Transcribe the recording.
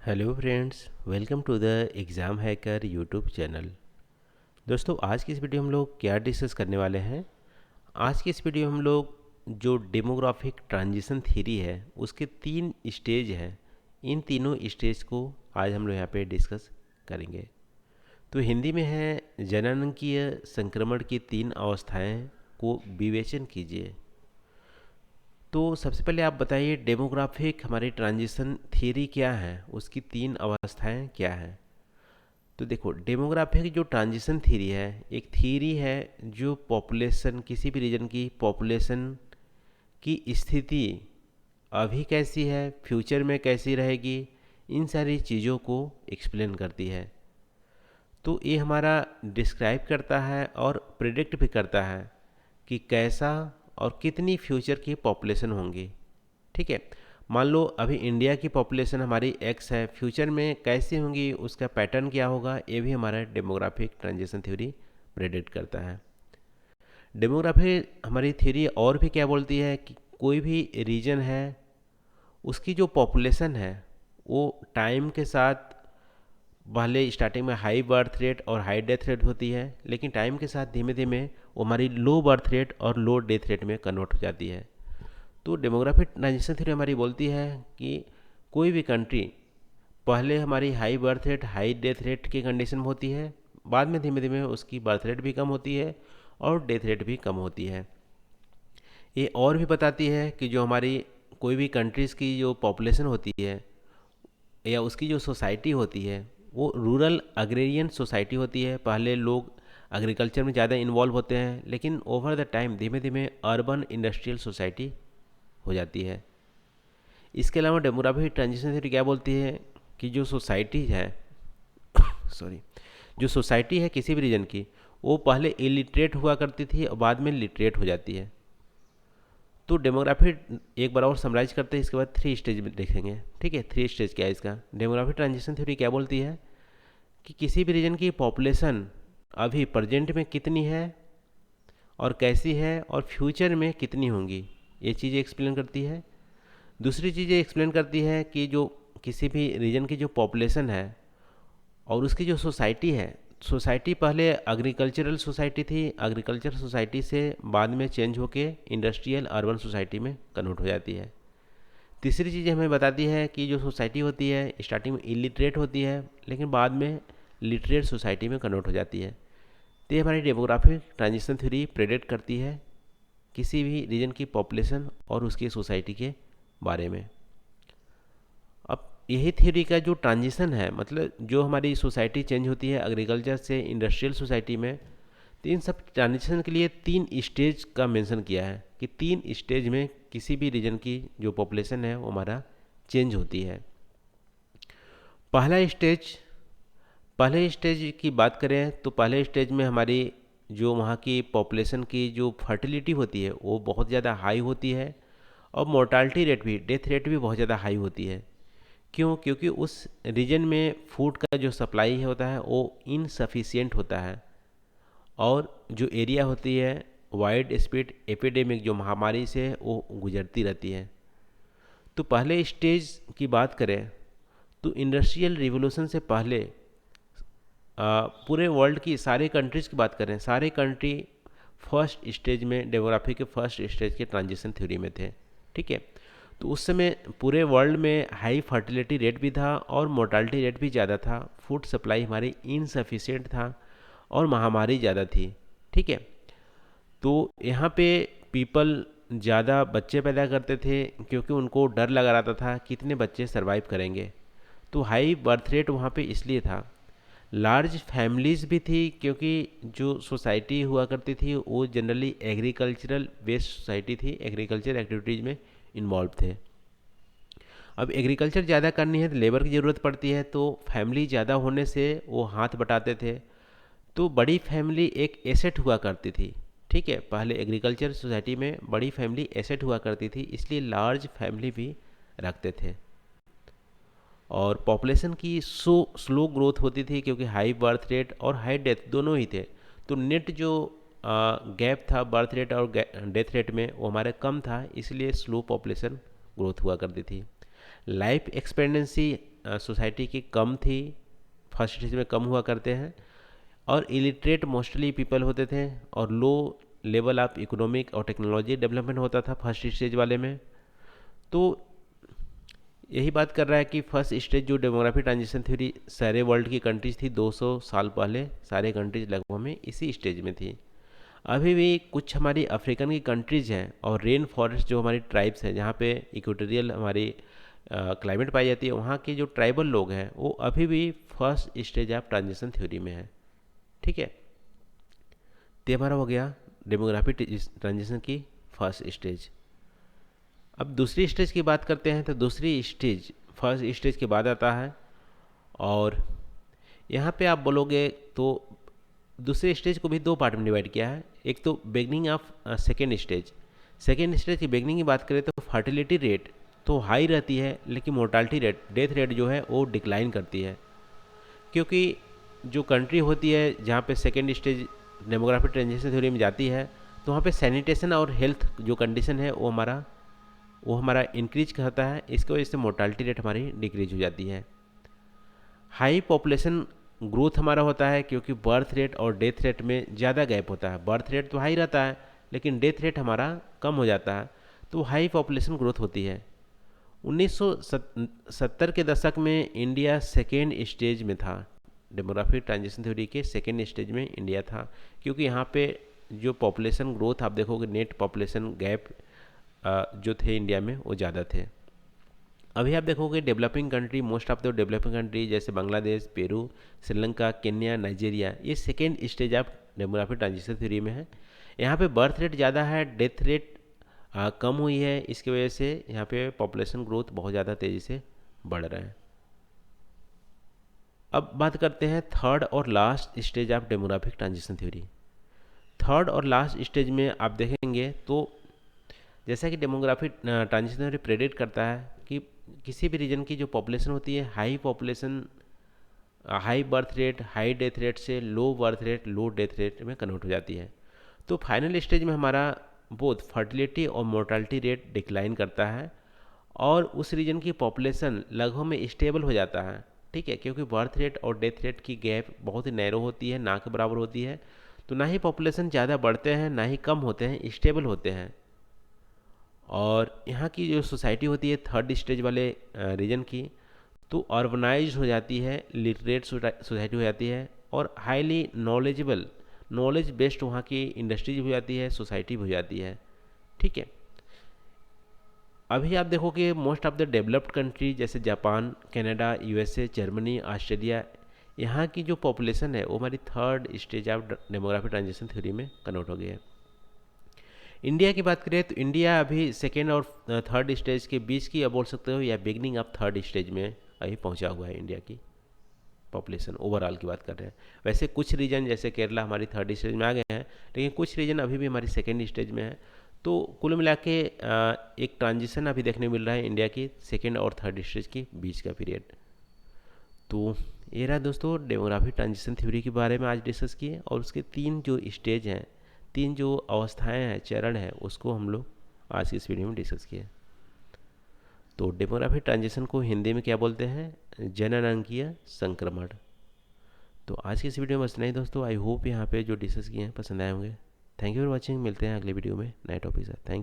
Hello friends, welcome to the exam hacker YouTube channel. दोस्तों, आज की इस वीडियो में हम लोग क्या डिस्कस करने वाले हैं। आज की इस वीडियो में हम लोग जो डेमोग्राफिक ट्रांजिशन थ्योरी है उसके 3 स्टेज हैं। इन तीनों स्टेज को आज हम लोग यहाँ पे डिस्कस करेंगे। तो हिंदी में है, जननांगीय संक्रमण की 3 अवस्थाएं को विवेचन कीजिए। तो सबसे पहले आप बताइए, डेमोग्राफिक हमारी ट्रांजिशन थ्योरी क्या है, उसकी 3 अवस्थाएं क्या हैं। तो देखो, डेमोग्राफी की जो ट्रांजिशन थ्योरी है, एक थ्योरी है जो पॉपुलेशन, किसी भी रीजन की पॉपुलेशन की स्थिति अभी कैसी है, फ्यूचर में कैसी रहेगी, इन सारी चीज़ों को एक्सप्लेन करती है। तो ये हमारा डिस्क्राइब करता है और प्रिडिक्ट भी करता है कि कैसा और कितनी फ्यूचर की पॉपुलेशन होंगी। ठीक है, मान लो अभी इंडिया की पॉपुलेशन हमारी एक्स है, फ्यूचर में कैसी होंगी, उसका पैटर्न क्या होगा, ये भी हमारा डेमोग्राफिक ट्रांजिशन थ्योरी प्रेडिक्ट करता है। डेमोग्राफी हमारी थ्योरी और भी क्या बोलती है कि कोई भी रीजन है, उसकी जो पॉपुलेशन है वो टाइम के साथ पहले स्टार्टिंग में हाई बर्थ रेट और हाई डेथ रेट होती है, लेकिन टाइम के साथ धीमे धीमे वो हमारी लो बर्थ रेट और लो डेथ रेट में कन्वर्ट हो जाती है। तो डेमोग्राफिक ट्रांजिशन थ्योरी हमारी बोलती है कि कोई भी कंट्री पहले हमारी high birth rate high death rate की कंडीशन में होती है, बाद में धीमे धीमे उसकी बर्थ रेट भी कम होती है और डेथ रेट भी कम होती है। ये और भी बताती है कि जो हमारी कोई भी कंट्रीज़ की जो पॉपुलेशन होती है या उसकी जो सोसाइटी होती है वो रूरल अग्रेरियन सोसाइटी होती है। पहले लोग एग्रीकल्चर में ज़्यादा इन्वॉल्व होते हैं, लेकिन ओवर द टाइम धीमे धीमे अर्बन इंडस्ट्रियल सोसाइटी हो जाती है। इसके अलावा डेमोग्राफिक ट्रांजिशन थ्योरी क्या बोलती है कि जो सोसाइटी है सॉरी जो सोसाइटी है किसी भी रीजन की, वो पहले इलिटरेट हुआ करती थी और बाद में लिटरेट हो जाती है। तो डेमोग्राफी एक बार और समराइज करते हैं, इसके बाद 3 स्टेज में देखेंगे। ठीक है, 3 स्टेज क्या है इसका। डेमोग्राफिक ट्रांजिशन थ्योरी क्या बोलती है कि किसी भी रीजन की पॉपुलेशन अभी प्रेजेंट में कितनी है और कैसी है और फ्यूचर में कितनी होंगी, ये चीज़ें एक्सप्लेन करती है। दूसरी चीज़ एक्सप्लेन करती है कि जो किसी भी रीजन की जो पॉपुलेशन है और उसकी जो सोसाइटी है, सोसाइटी पहले एग्रीकल्चरल सोसाइटी थी, एग्रीकल्चर सोसाइटी से बाद में चेंज होके इंडस्ट्रियल अर्बन सोसाइटी में कन्वर्ट हो जाती है। तीसरी चीज़ हमें बताती है कि जो सोसाइटी होती है स्टार्टिंग में इलिटरेट होती है, लेकिन बाद में लिटरेट सोसाइटी में कन्वर्ट हो जाती है। तो ये हमारी डेमोग्राफिक ट्रांजिशन थ्योरी प्रेडिक्ट करती है किसी भी रीजन की पॉपुलेशन और उसकी सोसाइटी के बारे में। अब यही थ्योरी का जो ट्रांजिशन है, मतलब जो हमारी सोसाइटी चेंज होती है एग्रीकल्चर से इंडस्ट्रियल सोसाइटी में, तो इन सब ट्रांजिशन के लिए 3 स्टेज का मेंशन किया है कि 3 स्टेज में किसी भी रीजन की जो पॉपुलेशन है वो हमारा चेंज होती है। पहला स्टेज पहले स्टेज की बात करें तो पहले स्टेज में हमारी जो वहाँ की पॉपुलेशन की जो फर्टिलिटी होती है वो बहुत ज़्यादा हाई होती है और मोर्टालिटी रेट भी, डेथ रेट भी बहुत ज़्यादा हाई होती है। क्यों? क्योंकि उस रीजन में फूड का जो सप्लाई होता है वो इनसफिशियंट होता है और जो एरिया होती है वाइड स्प्रेड एपिडेमिक जो महामारी से वो गुजरती रहती है। तो पहले स्टेज की बात करें तो इंडस्ट्रियल रिवोल्यूशन से पहले पूरे वर्ल्ड की सारे कंट्रीज़ की बात करें, सारे कंट्री फर्स्ट स्टेज में, डेमोग्राफी के फर्स्ट स्टेज के ट्रांजिशन थ्योरी में थे। ठीक है, तो उस समय पूरे वर्ल्ड में हाई फर्टिलिटी रेट भी था और मोर्टालिटी रेट भी ज़्यादा था, फूड सप्लाई हमारी इनसफिशिएंट था और महामारी ज़्यादा थी। ठीक है, तो यहाँ पे पीपल ज़्यादा बच्चे पैदा करते थे क्योंकि उनको डर लगा रहता था कितने बच्चे सरवाइव करेंगे। तो हाई बर्थ रेट वहाँ पे इसलिए था। लार्ज फैमिलीज़ भी थी क्योंकि जो सोसाइटी हुआ करती थी वो जनरली एग्रीकल्चरल बेस्ड सोसाइटी थी, एग्रीकल्चर एक्टिविटीज़ में इन्वॉल्व थे। अब एग्रीकल्चर ज़्यादा करनी है तो लेबर की ज़रूरत पड़ती है, तो फैमिली ज़्यादा होने से वो हाथ बटाते थे। तो बड़ी फैमिली एक एसेट हुआ करती थी। ठीक है, पहले एग्रीकल्चर सोसाइटी में बड़ी फैमिली एसेट हुआ करती थी, इसलिए लार्ज फैमिली भी रखते थे। और पॉपुलेशन की स्लो ग्रोथ होती थी क्योंकि हाई बर्थ रेट और हाई डेथ दोनों ही थे। तो नेट जो गैप था बर्थ रेट और डेथ रेट में वो हमारे कम था, इसलिए स्लो पॉपुलेशन ग्रोथ हुआ करती थी। लाइफ एक्सपेक्टेंसी सोसाइटी की कम थी, फर्स्ट स्टेज में कम हुआ करते हैं, और इलिटरेट मोस्टली पीपल होते थे, और लो लेवल ऑफ इकोनॉमिक और टेक्नोलॉजी डेवलपमेंट होता था फर्स्ट स्टेज वाले में। तो यही बात कर रहा है कि फर्स्ट स्टेज जो डेमोग्राफी ट्रांजिशन थ्योरी सारे वर्ल्ड की कंट्रीज थी 200 साल पहले, सारे कंट्रीज लगभग में इसी स्टेज में थी। अभी भी कुछ हमारी अफ्रीकन की कंट्रीज हैं और रेन फॉरेस्ट जो हमारी ट्राइब्स हैं, जहाँ पे इक्वेटोरियल हमारी क्लाइमेट पाई जाती है, वहाँ के जो ट्राइबल लोग हैं वो अभी भी first stage of transition theory में है। ठीक है, तो हमारा हो गया डेमोग्राफी ट्रांजिशन की फर्स्ट स्टेज। अब दूसरी स्टेज की बात करते हैं, तो दूसरी स्टेज फर्स्ट स्टेज के बाद आता है, और यहाँ पे आप बोलोगे तो दूसरे स्टेज को भी दो पार्ट में डिवाइड किया है। एक तो beginning of second stage. Second stage की बिगनिंग की बात करें तो फर्टिलिटी रेट तो हाई रहती है, लेकिन मोर्टालिटी रेट, डेथ रेट जो है वो डिक्लाइन करती है, क्योंकि जो कंट्री होती है जहाँ पे second stage demographic transition theory में जाती है, तो वहाँ पे सैनिटेशन और हेल्थ जो कंडीशन है वो हमारा इंक्रीज करता है। इसकी वजह से मोर्टालिटी रेट हमारी डिक्रीज हो जाती है। हाई पॉपुलेशन ग्रोथ हमारा होता है, क्योंकि बर्थ रेट और डेथ रेट में ज़्यादा गैप होता है। बर्थ रेट तो हाई रहता है, लेकिन डेथ रेट हमारा कम हो जाता है, तो हाई पॉपुलेशन ग्रोथ होती है। 1970 के दशक में इंडिया सेकेंड स्टेज में था, डेमोग्राफिक ट्रांजिशन थ्योरी के सेकेंड स्टेज में इंडिया था, क्योंकि यहाँ पे जो पॉपुलेशन ग्रोथ आप देखोगे, नेट पॉपुलेशन गैप जो थे इंडिया में वो ज़्यादा थे। अभी आप देखोगे developing country, most of the developing country जैसे Bangladesh, Peru, Sri Lanka, Kenya, Nigeria, ये second stage of demographic transition theory में है। यहाँ पे बर्थ रेट ज़्यादा है, डेथ रेट कम हुई है, इसकी वजह से यहाँ पे पॉपुलेशन ग्रोथ बहुत ज़्यादा तेज़ी से बढ़ रहा है। अब बात करते हैं थर्ड और last stage of demographic transition theory. Third और लास्ट स्टेज में आप देखेंगे तो जैसा कि डेमोग्राफिक ट्रांजिशन थ्योरी प्रेडिक्ट करता है कि किसी भी रीजन की जो पॉपुलेशन होती है, high population, high birth rate, high death rate से low birth rate, low death rate में कन्वर्ट हो जाती है। तो फाइनल स्टेज में हमारा बोथ फर्टिलिटी और मोर्टालिटी रेट डिक्लाइन करता है, और उस रीजन की पॉपुलेशन लगभग में स्टेबल हो जाता है। ठीक है, क्योंकि बर्थ रेट और डेथ रेट की गैप बहुत ही नैरो होती है, ना के बराबर होती है, तो ना ही पॉपुलेशन ज़्यादा बढ़ते हैं ना ही कम होते हैं, स्टेबल होते हैं। और यहाँ की जो सोसाइटी होती है थर्ड स्टेज वाले रीजन की, तो अर्बनाइज हो जाती है, लिटरेट सोसाइटी हो जाती है, और हाईली नॉलेजेबल, नॉलेज बेस्ड वहाँ की इंडस्ट्रीज हो जाती है, सोसाइटी हो जाती है। ठीक है, अभी आप देखोगे most of the developed country जैसे Japan, Canada, USA, Germany, Australia, यहाँ की जो पॉपुलेशन है वो हमारी third stage of demographic transition theory में कन्वर्ट हो गई है। इंडिया की बात करें तो इंडिया अभी सेकेंड और थर्ड स्टेज के बीच की, आप बोल सकते हो, या बिगनिंग ऑफ थर्ड स्टेज में अभी पहुंचा हुआ है। इंडिया की पॉपुलेशन ओवरऑल की बात कर रहे हैं। वैसे कुछ रीजन जैसे केरला हमारी थर्ड स्टेज में आ गए हैं, लेकिन कुछ रीजन अभी भी हमारी सेकेंड स्टेज में है। तो कुल मिला के एक ट्रांजिशन अभी देखने मिल रहा है इंडिया की सेकेंड और थर्ड स्टेज के बीच का पीरियड। तो ये रहा दोस्तों डेमोग्राफिक ट्रांजिशन थ्योरी के बारे में आज डिस्कस किए, और उसके तीन जो स्टेज हैं, तीन जो अवस्थाएं हैं, चरण हैं, उसको हम लोग आज की इस वीडियो में डिस्कस किए। तो डेमोग्राफिक ट्रांजिशन को हिंदी में क्या बोलते हैं? जननांकीय संक्रमण। तो आज की इस वीडियो में बस नहीं दोस्तों, आई होप यहाँ पे जो डिस्कस किए हैं पसंद आए होंगे। थैंक यू फॉर वॉचिंग, मिलते हैं अगले वीडियो में नए टॉपिक से। थैंक